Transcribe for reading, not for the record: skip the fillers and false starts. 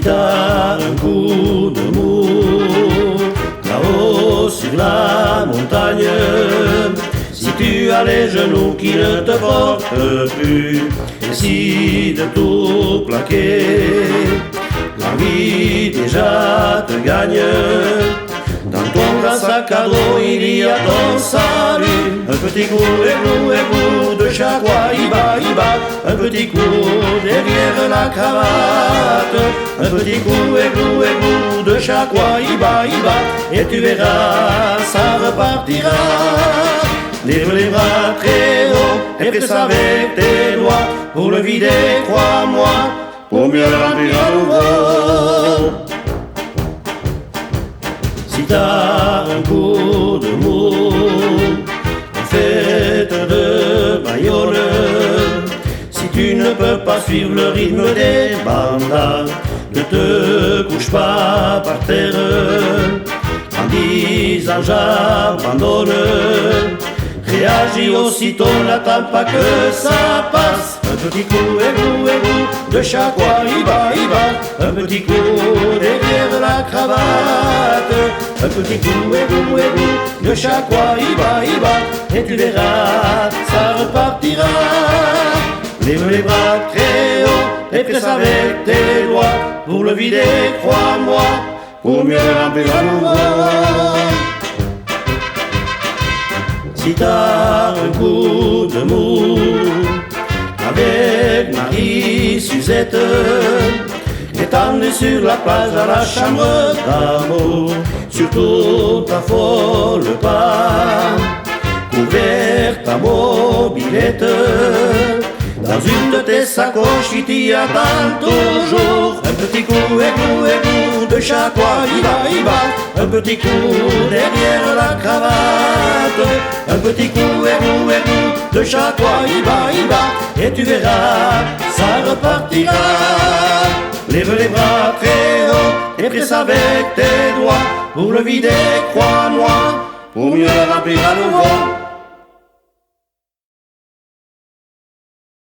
t'as un coup de mou, là-haut sur la montagne, si tu as les genoux qui ne te portent plus, décide de tout plaquer, la vie déjà te gagne. Dans ton grand sac à dos, il y a ton salut. Un petit coup, églou, de chaque fois, il bat. Un petit coup derrière la cravate. Un petit coup, églou, de chaque fois, il bat. Et tu verras, ça repartira. Lève les bras très haut et presse avec tes doigts. Pour le vider, crois-moi, pour mieux le remplir à nouveau. Si t'as un coup de mou, en fête de Bayonne, si tu ne peux pas suivre le rythme des bandas, ne te couche pas par terre en disant j'abandonne. Réagis aussitôt, n'attends pas que ça passe. Un petit coup, églou, de chaque fois, il bat. Un petit coup derrière la cravate. Un petit coup, églou, de chaque fois, il bat. Et tu verras, ça repartira. Lève les bras très haut et presse avec tes doigts. Pour le vider, crois-moi, pour mieux le remplir à nouveau. Si t'as un coup de mou, avec Marie-Suzette, étendue sur la plage à la chambre d'amour, surtout t'affole pas, couvert ta mobilette, dans une de tes sacoches qui t'y attend toujours. Un petit coup, églou, de chaque fois, il bat. Un petit coup derrière la cravate. Un petit coup, églou, de chaque fois, il bat. Et tu verras, ça repartira. Lève les bras très haut et presse avec tes doigts. Pour le vider, crois-moi, pour mieux le remplir à nouveau.